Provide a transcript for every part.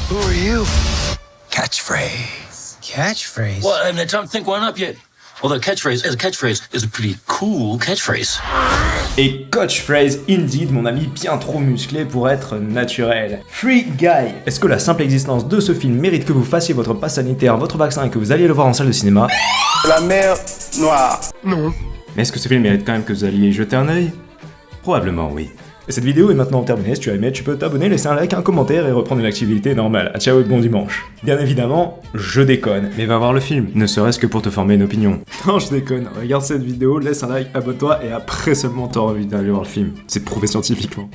Who are you? Catchphrase. Catchphrase? Well, and don't think one up yet. Although catchphrase is a pretty cool catchphrase. Et catchphrase indeed, mon ami bien trop musclé pour être naturel. Free Guy. Est-ce que la simple existence de ce film mérite que vous fassiez votre passe sanitaire, votre vaccin et que vous alliez le voir en salle de cinéma? La mer Noire. Non. Mais est-ce que ce film mérite quand même que vous alliez y jeter un œil? Probablement oui. Et cette vidéo est maintenant terminée, si tu as aimé, tu peux t'abonner, laisser un like, un commentaire et reprendre une activité normale. A ciao et bon dimanche. Bien évidemment, je déconne, mais va voir le film, ne serait-ce que pour te former une opinion. Non, je déconne, regarde cette vidéo, laisse un like, abonne-toi et après seulement t'auras envie d'aller voir le film. C'est prouvé scientifiquement.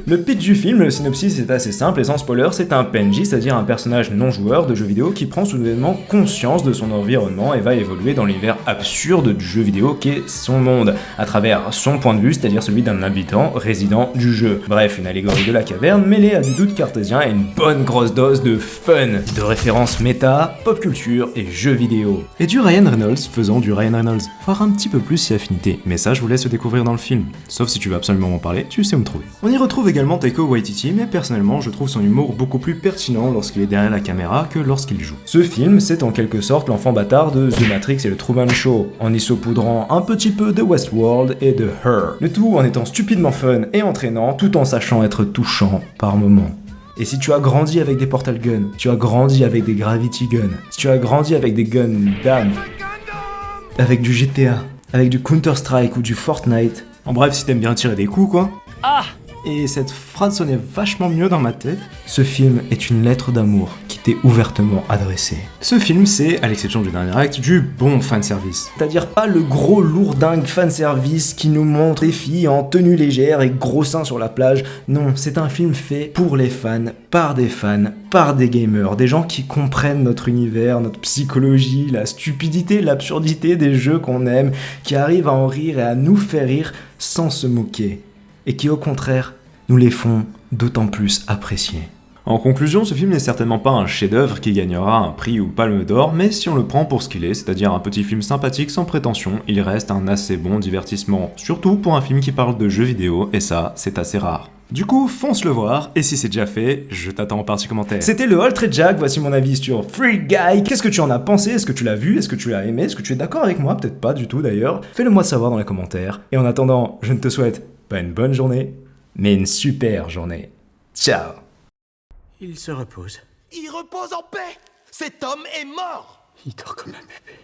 Le pitch du film, le synopsis est assez simple et sans spoiler, c'est un PNJ, c'est-à-dire un personnage non joueur de jeux vidéo qui prend soudainement conscience de son environnement et va évoluer dans l'univers absurde du jeu vidéo qui est son monde, à travers son point de vue, c'est-à-dire celui d'un habitant résident du jeu. Bref, une allégorie de la caverne mêlée à du doute cartésien et une bonne grosse dose de fun, de références méta, pop culture et jeux vidéo. Et du Ryan Reynolds faisant du Ryan Reynolds, voire un petit peu plus si affinité, mais ça je vous laisse le découvrir dans le film. Sauf si tu veux absolument m'en parler, tu sais où me trouver. On y retrouve également Taika Waititi, mais personnellement je trouve son humour beaucoup plus pertinent lorsqu'il est derrière la caméra que lorsqu'il joue. Ce film, c'est en quelque sorte l'enfant bâtard de The Matrix et le Truman Show, en y saupoudrant un petit peu de Westworld et de Her. Le tout en étant stupidement fun et entraînant, tout en sachant être touchant par moments. Et si tu as grandi avec des portal guns, tu as grandi avec des gravity guns, si tu as grandi avec des guns d'âme, avec du GTA, avec du Counter-Strike ou du Fortnite, en bref si t'aimes bien tirer des coups quoi. Ah! Et cette phrase sonnait vachement mieux dans ma tête. Ce film est une lettre d'amour qui t'est ouvertement adressée. Ce film, c'est, à l'exception du dernier acte, du bon fanservice. C'est-à-dire pas le gros lourdingue fanservice qui nous montre des filles en tenue légère et gros seins sur la plage. Non, c'est un film fait pour les fans, par des gamers, des gens qui comprennent notre univers, notre psychologie, la stupidité, l'absurdité des jeux qu'on aime, qui arrivent à en rire et à nous faire rire sans se moquer. Et qui au contraire nous les font d'autant plus apprécier. En conclusion, ce film n'est certainement pas un chef-d'œuvre qui gagnera un prix ou palme d'or, mais si on le prend pour ce qu'il est, c'est-à-dire un petit film sympathique sans prétention, il reste un assez bon divertissement, surtout pour un film qui parle de jeux vidéo, et ça, c'est assez rare. Du coup, fonce le voir, et si c'est déjà fait, je t'attends en partie commentaire. C'était le All Trade Jack, voici mon avis sur Free Guy. Qu'est-ce que tu en as pensé? Est-ce que tu l'as vu? Est-ce que tu l'as aimé? Est-ce que tu es d'accord avec moi? Peut-être pas du tout d'ailleurs. Fais-le moi savoir dans les commentaires. Et en attendant, je ne te souhaite pas une bonne journée, mais une super journée. Ciao! Il se repose. Il repose en paix. Cet homme est mort. Il dort comme un bébé.